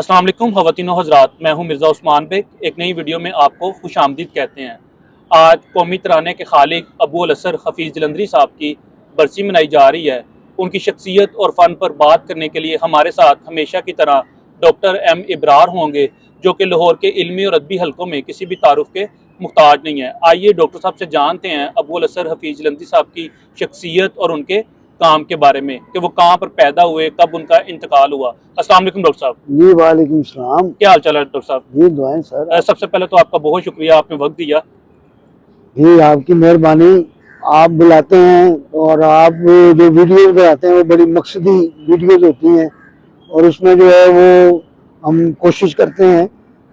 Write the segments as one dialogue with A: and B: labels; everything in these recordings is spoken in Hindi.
A: अस्सलाम वालेकुम ख़वातीनो हज़रात, मैं हूं मिर्ज़ा उस्मान बेग। एक नई वीडियो में आपको खुशामदीद कहते हैं। आज कौमी तराने के खालिक अबू अल असर हफ़ीज़ जलंधरी साहब की बरसी मनाई जा रही है। उनकी शख्सियत और फ़न पर बात करने के लिए हमारे साथ हमेशा की तरह डॉक्टर एम इब्रार होंगे, जो कि लाहौर के इल्मी और अदबी हलकों में किसी भी तारुफ के मुहताज नहीं है। आइए डॉक्टर साहब से जानते हैं अबू अल असर हफ़ीज़ जलंधरी साहब की शख्सियत और उनके काम के बारे में, कि वो कहाँ पर पैदा हुए, कब उनका इंतकाल हुआ। अस्सलाम वालेकुम डॉक्टर साहब।
B: जी वालेकुम सलाम।
A: क्या हाल चाल है डॉक्टर साहब?
B: जी दुआएं सर।
A: सबसे पहले तो आपका बहुत शुक्रिया, आपने वक्त दिया।
B: जी आपकी मेहरबानी। आप बुलाते हैं और आप जो वीडियोस बनाते हैं वो बड़ी मकसदी वीडियोस होती हैं और उसमें जो है वो हम कोशिश करते हैं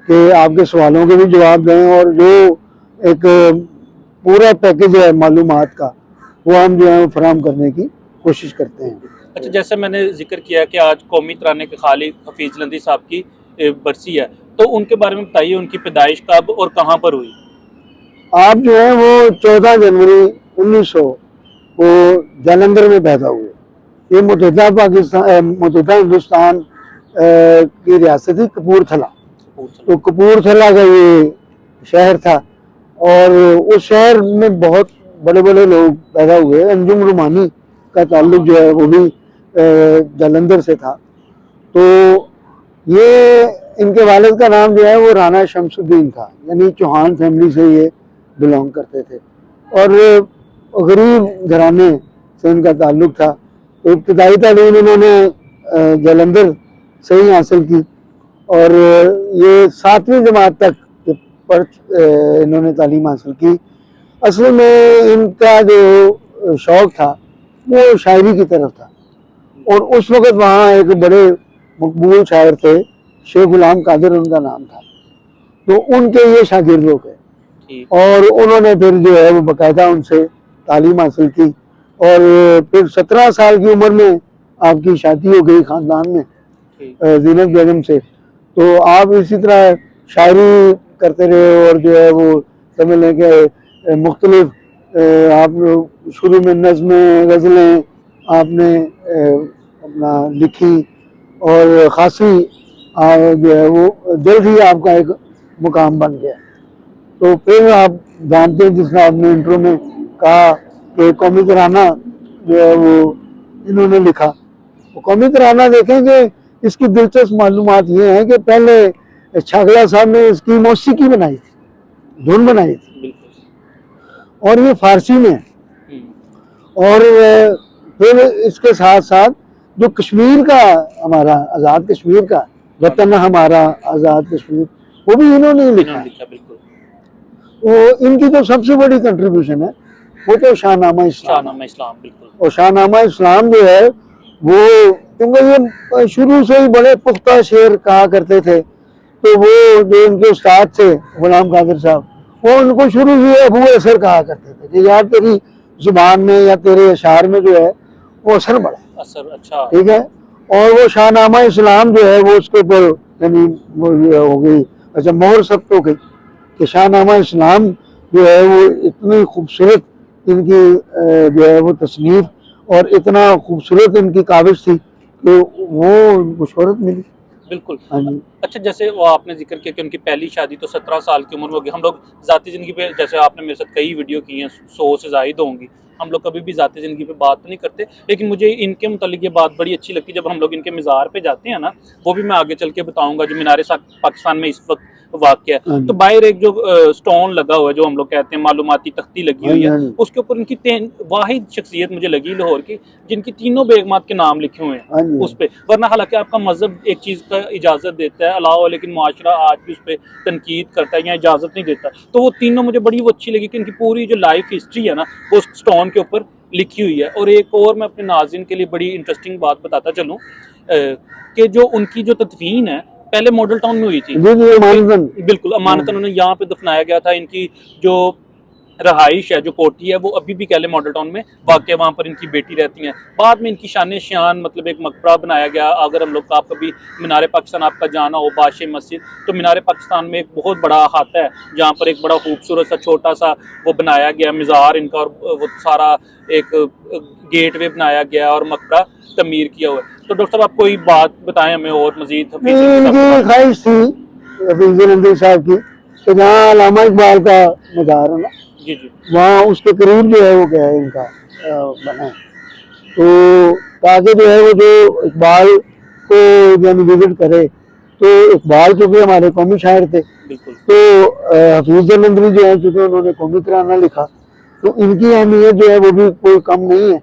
B: कि आपके सवालों के भी जवाब दें और जो एक पूरा पैकेज है मालूमात का वो हम जो है फराहम करने की कोशिश करते हैं।
A: अच्छा, जैसे मैंने जिक्र किया कि आज कौमी तराने के खालिक हफीज जलंधरी साहब की बरसी है, तो उनके बारे में बताइए, उनकी पैदाइश कब और कहाँ पर हुई?
B: आप जो है वो 14 जनवरी 1900 वो जालंधर में पैदा हुए। ये मुतहदा पाकिस्तान मुतहदा हिंदुस्तान की रियासत थी कपूरथला। तो कपूरथला का ये शहर था और उस शहर में बहुत बड़े बड़े लोग पैदा हुए। अंजुम रुमानी का ताल्लुक जो है वो भी जालंधर से था। तो ये इनके वालिद का नाम जो है वो राणा शमसुद्दीन था, यानी चौहान फैमिली से ये बिलोंग करते थे और गरीब घराने से इनका ताल्लुक था। तो इब्तदाई तालीम इन्होंने जालंधर से ही हासिल की और ये 7वीं जमात तक पर इन्होंने तालीम हासिल की। असल में इनका जो शौक़ था वो शायरी की तरफ था और उस वक़्त वहाँ एक बड़े मकबूल शायर थे, शेख गुलाम कादिर उनका नाम था। तो उनके ये शागिर्द हो गए और उन्होंने फिर जो है वो बाकायदा उनसे तालीम हासिल की और फिर 17 साल की उम्र में आपकी शादी हो गई ख़ानदान में ज़ीनत बेगम से। तो आप इसी तरह शायरी करते रहे और जो है वो समझ लें कि मुख्तलिफ आप शुरू में नज़्में गज़लें आपने अपना लिखी और ख़ासी जो है वो जल्द ही आपका एक मुकाम बन गया। तो फिर आप जानते हैं, जिसने आपने इंट्रो में कहा कि कौमी तराना जो है वो इन्होंने लिखा। तो कौमी तराना देखेंगे, इसकी दिलचस्प मालूमात ये है कि पहले छागला साहब ने इसकी मौसीकी बनाई थी, धुन बनाई थी और ये फारसी में है। और फिर इसके साथ साथ जो कश्मीर का हमारा आज़ाद कश्मीर का वतन हमारा आज़ाद कश्मीर, वो भी इन्होंने लिखा है। वो इनकी तो सबसे बड़ी कंट्रीब्यूशन है वो तो शाहनामा इस्लाम। और शाहनामा इस्लाम जो है वो, क्योंकि ये शुरू से ही बड़े पुख्ता शेर कहा करते थे, तो वो जो इनके उस्ताद थे गुलाम कादिर साहब, वो उनको शुरू से अबू असर कहा करते थे कि यार तेरी जुबान में या तेरे अशार में जो है वो असर बड़ा असर। अच्छा, ठीक है। और वो शाहनामा इस्लाम जो है वो उसके ऊपर यानी वो हो गई, अच्छा मोहर सब तो गई कि शाहनामा इस्लाम जो है वो इतनी खूबसूरत इनकी जो है वो तस्नीफ और इतना खूबसूरत इनकी काविश थी कि वो उनको शोहरत मिली।
A: बिल्कुल। अच्छा, जैसे वो आपने जिक्र किया कि उनकी पहली शादी तो 17 साल की उम्र में होगी। हम लोग ज़ाती ज़िंदगी पे, जैसे आपने मेरे साथ कई वीडियो की हैं, 100 से ज़ायद होंगी, हम लोग कभी भी ज़ाती ज़िंदगी पे बात नहीं करते, लेकिन मुझे इनके मुतालिक ये बात बड़ी अच्छी लगती है जब हम लोग इनके मज़ार पे जाते हैं ना। वो भी मैं आगे चल के बताऊँगा, जो मीनार पाकिस्तान में इस वक्त वाक़या है। तो बाहर एक जो स्टोन लगा हुआ है, जो हम लोग कहते हैं मालूमाती तख्ती लगी हुई है, उसके ऊपर उनकी वाहिद शख्सियत मुझे लगी लाहौर की, जिनकी तीनों बेगमात के नाम लिखे हुए हैं उस पर। वरना हालांकि आपका मजहब एक चीज़ का इजाज़त देता है अलावा, लेकिन माशरा आज भी उस पर तनकीद करता है या इजाज़त नहीं देता। तो वो तीनों मुझे बड़ी वो अच्छी लगी कि इनकी पूरी जो लाइफ हिस्ट्री है ना वो स्टोन के ऊपर लिखी हुई है। और एक और मैं अपने नाज़रीन के लिए बड़ी इंटरेस्टिंग बात बताता चलूँ कि जो उनकी जो तदफीन है पहले मॉडल टाउन में हुई थी। बिल्कुल अमानतन उन्हें यहाँ पे दफनाया गया था। इनकी जो रहाइश है, जो कोठी है, वो अभी भी कहले मॉडल टाउन में वाक़, वहाँ पर इनकी बेटी रहती हैं। बाद में इनकी शान शान मतलब एक मकबरा बनाया गया। अगर हम लोग का आप कभी मीनार पाकिस्तान आपका जाना हो, बादशाह मस्जिद, तो मीनार पाकिस्तान में एक बहुत बड़ा अहाता है जहाँ पर एक बड़ा खूबसूरत सा छोटा सा वो बनाया गया मज़ार इनका, और वो सारा एक गेट वे बनाया गया और मकबरा तमीर किया हुआ है। तो डॉक्टर साहब आप कोई बात बताएं हमें और मजीद हफीज
B: नहीं,
A: जलंधी साहब के
B: इनकी
A: बारे
B: ख्वाहिश थी हफीज जलंधी साहब की कि जहाँ अल्लामा इकबाल का मज़ार है ना,
A: में। जी जी
B: वहाँ उसके करीब जो है वो क्या है इनका बना है। तो ताकि जो है वो जो इकबाल को जब विजिट करे, तो इकबाल चूँकि हमारे कौमी शायर थे,
A: बिल्कुल
B: तो हफीज जलंधरी जो है चूँकि उन्होंने कौमी तराना लिखा, तो इनकी अहमियत जो है वो भी कोई कम नहीं है।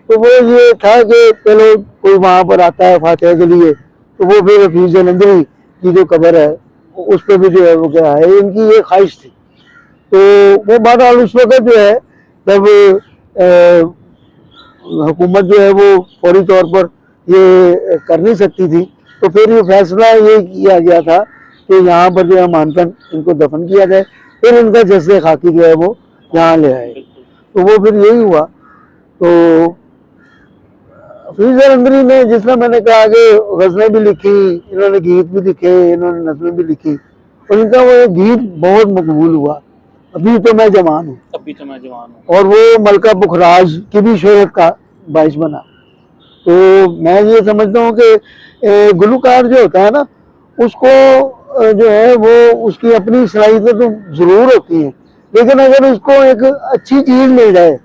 B: तो वो ये था कि चलो कोई वहाँ पर आता है फातिहा के लिए, तो वो फिर हफीज जलंधरी की जो कब्र है उस पर भी जो है वो क्या है, इनकी ये ख्वाहिश थी। तो वो बहरहाल उस वक्त जो है जब हुकूमत जो है वो फौरी तौर पर ये कर नहीं सकती थी, तो फिर ये फैसला ये किया गया था कि यहाँ पर जो है मानतन इनको दफन किया जाए, फिर इनका जैसे खाकी जो है वो यहाँ ले आए।
A: बिल्कुल
B: तो वो फिर यही हुआ। तो हफीज जलंधरी ने, जिसमें मैंने कहा कि गज़लें भी लिखी, इन्होंने गीत भी लिखे, इन्होंने नज़में भी लिखी, और इनका वो एक गीत बहुत मकबूल हुआ, अभी तो मैं जवान हूँ,
A: अभी तो मैं जवान हूँ।
B: और वो मलका पुखराज की भी शोहरत का बाइस बना। तो मैं ये समझता हूँ कि गुलूकार जो होता है ना, उसको जो है वो उसकी अपनी सलाहियतें तो ज़रूर होती हैं, लेकिन अगर उसको एक अच्छी चीज़ मिल जाए,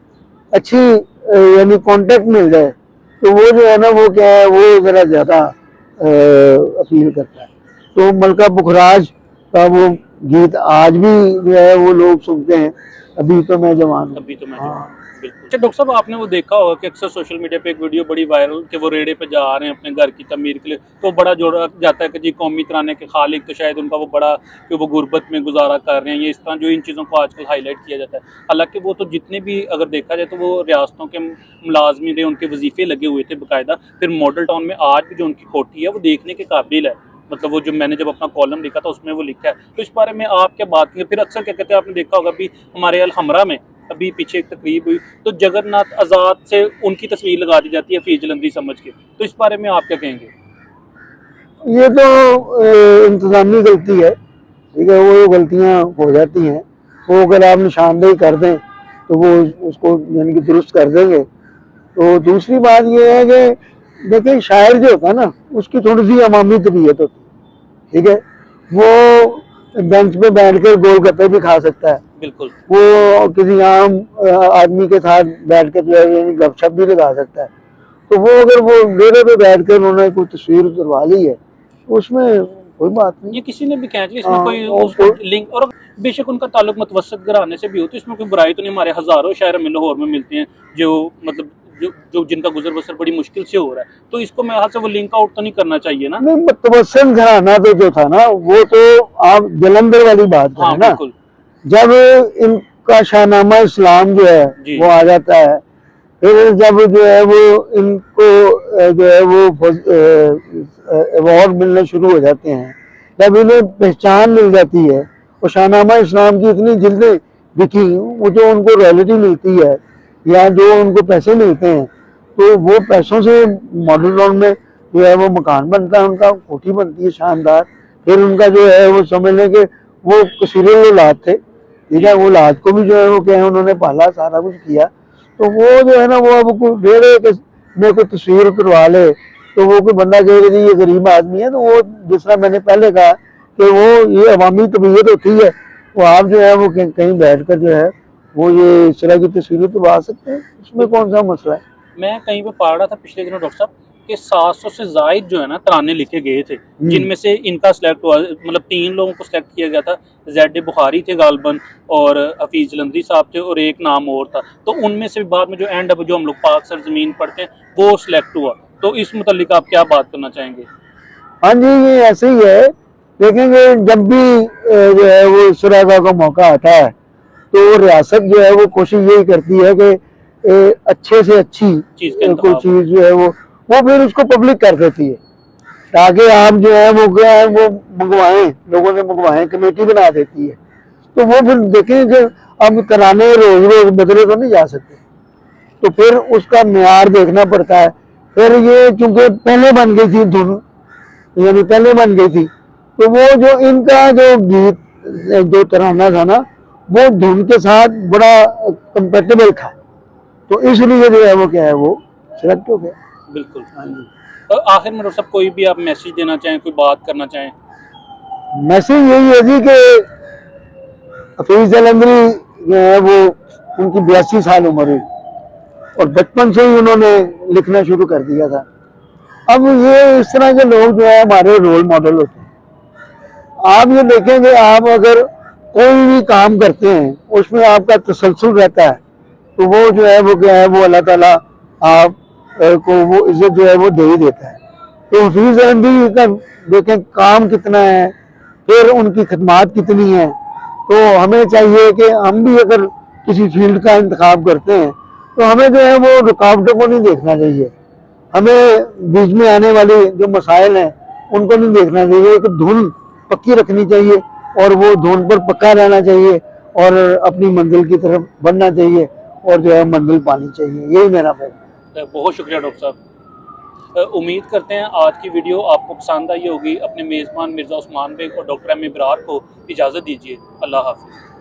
B: अच्छी यानी कांटेक्ट मिल जाए, तो वो जो है ना वो क्या है, वो ज़रा ज़्यादा अपील करता है। तो मलका पुखराज का वो गीत आज भी जो है वो लोग सुनते हैं, अभी तो मैं जवान हूँ।
A: अभी तो मैं
B: हाँ।
A: जवान हूँ। बिल्कुल। अच्छा डॉक्टर साहब आपने वो देखा होगा कि अक्सर सोशल मीडिया पे एक वीडियो बड़ी वायरल कि वो रेड़े पे जा रहे हैं अपने घर की तमीर के लिए, तो बड़ा जोड़ा जाता है कि जी कौमी तराने के खालिक तो शायद उनका वो बड़ा कि वो गुर्बत में गुजारा कर रहे हैं, ये इस तरह जो इन चीज़ों को आजकल हाईलाइट किया जाता है। हालांकि वो तो जितने भी अगर देखा जाए तो वो रियासतों के मुलाजमी थे, उनके वजीफे लगे हुए थे बाकायदा। फिर मॉडल टाउन में आज भी जो उनकी कोठी है वो देखने के काबिल है। मतलब वो जो मैंने जब अपना कॉलम लिखा था उसमें वो लिखा है। तो इस बारे में आप क्या बात करेंगे? फिर अक्सर क्या कहते हैं, आपने देखा होगा अभी हमारे अलहमरा में अभी पीछे एक तकरीब हुई, तो जगन्नाथ आज़ाद से उनकी तस्वीर लगा दी जाती है हफीज जलंधरी समझ के। तो इस बारे में आप क्या कहेंगे?
B: ये तो इंतजामी गलती है, ठीक है, वो गलतियां हो जाती हैं, वो अगर आप निशानदेही कर दें तो वो उसको यानी कि दुरुस्त कर देंगे। तो दूसरी बात ये है कि देखिए शायर जो होता है ना, उसकी थोड़ी सी अवामी तबीयत होती है, ठीक है, वो बेंच पे बैठ कर गोलगप्पे भी खा सकता है,
A: बिल्कुल
B: वो किसी आम आदमी के साथ बैठ कर जो है यानी गपशप भी लगा सकता है। तो वो अगर वो डेरे पे बैठ कर उन्होंने कोई तस्वीर उतरवा ली है, तो उसमें कोई बात नहीं।
A: ये किसी ने भी खींच लिया, इसमें
B: हाँ,
A: कोई
B: और
A: उसको लिंक, और बेशक उनका ताल्लुक मुतवस्सित घराने से भी हो तो इसमें कोई बुराई तो नहीं। हमारे हजारों शायर हमें लाहौर में मिलते हैं जो मतलब जो जिनका गुजर बसर बड़ी मुश्किल से हो रहा है, तो इसको मेरे हाथ से वो लिंक आउट तो नहीं करना चाहिए ना।
B: नहीं, मुतवस्सिल घराना तो जो था ना, वो तो आप जलंधर वाली बात
A: हाँ
B: करें ना,
A: बिल्कुल
B: जब इनका शाहनामा इस्लाम जो है
A: जी
B: वो आ जाता है, फिर जब जो है वो इनको जो है वो अवार्ड मिलने शुरू हो जाते हैं, जब इन्हें पहचान मिल जाती है, और शाहनामा इस्लाम की इतनी जिल्दें बिकी, वो जो उनको रॉयल्टी मिलती है या जो उनको पैसे मिलते हैं, तो वो पैसों से मॉडल टाउन में जो है वो मकान बनता है, उनका कोठी बनती है शानदार। फिर उनका जो है वो समझ लें कि वो कसीरे औलाद थे, ठीक
A: जी
B: है, वो औलाद को भी जो है वो क्या है उन्होंने पाला, सारा कुछ किया। तो वो जो है ना वो अब कोई डेढ़ के में कोई तस्वीर उतरवा ले, तो वो कोई बंदा कहेगा जी ये गरीब आदमी है, तो वो जिस तरह मैंने पहले कहा कि वो ये अवामी तबीयत होती है, वो आप जो है वो कहीं बैठ कर जो है वो ये इस तरह की तस्वीरें उतरवा सकते हैं, उसमें कौन सा मसला है।
A: मैं कहीं पे पढ़ रहा था पिछले दिनों डॉक्टर साहब कि 700 से जायद जो है ना तराने लिखे गए थे, जिनमें से इनका सिलेक्ट हुआ, मतलब 3 लोगों को सिलेक्ट किया गया था। जेड बुखारी थे गालबन, और हफीज जलंधरी साहब थे, और एक नाम और था। तो उनमें से बाद में जो एंड अब जो हम लोग पाक सर जमीन पढ़ते हैं वो सिलेक्ट हुआ। तो इस मुतालिक आप क्या बात करना चाहेंगे?
B: हाँ जी, ये ऐसे ही है। देखेंगे जब भी जो है वो इस तरह का मौका आता है, तो रियासत जो है वो कोशिश यही करती है कि अच्छे से अच्छी
A: चीज़ का
B: कोई
A: इंतखाब हो।
B: चीज़ जो है वो फिर उसको पब्लिक कर देती है, ताकि आप जो है वो क्या है वो मंगवाएं, लोगों से मंगवाएं, कमेटी बना देती है। तो वो फिर देखें कि अब तराने रोज रोज बदले तो नहीं जा सकते, तो फिर उसका म्यार देखना पड़ता है। फिर ये चूंकि पहले बन गई थी धुन, यानी पहले बन गई थी, तो वो जो इनका जो गीत जो तराना था ना, वो धुन के साथ बड़ा कंपेटेबल था, तो इसलिए जो है वो क्या है वो सिलेक्ट हो गया।
A: बिल्कुल।
B: हाँ जी।
A: आखिर में डॉक्टर साहब कोई भी आप मैसेज देना चाहें, कोई बात करना चाहें?
B: मैसेज यही है जी कि हफीज जलंधरी जो है वो उनकी 82 साल उम्र हुई और बचपन से ही उन्होंने लिखना शुरू कर दिया था। अब ये इस तरह के लोग जो है हमारे रोल मॉडल होते हैं। आप ये देखेंगे, आप अगर कोई भी काम करते हैं उसमें आपका तसलसल रहता है तो वो जो है वो क्या है वो अल्लाह ताला आप को वो इज्जत जो है वो दे ही देता है। तो हफीज जलंधरी का देखें काम कितना है, फिर उनकी खिदमात कितनी है। तो हमें चाहिए कि हम भी अगर किसी फील्ड का इंतखाब करते हैं तो हमें जो है वो रुकावटों को नहीं देखना चाहिए। हमें बीच में आने वाले जो मसाइल हैं उनको नहीं देखना चाहिए। एक धुन पक्की रखनी चाहिए और वो धुन पर पक्का रहना चाहिए और अपनी मंजिल की तरफ बढ़ना चाहिए और जो है मंजिल पानी चाहिए। यही मेरा फैसला।
A: बहुत शुक्रिया डॉक्टर साहब। उम्मीद करते हैं आज की वीडियो आपको पसंद आई होगी। अपने मेज़बान मिर्ज़ा उस्मान बेग और डॉक्टर एम इब्रार को इजाज़त दीजिए। अल्लाह हाफ़िज़।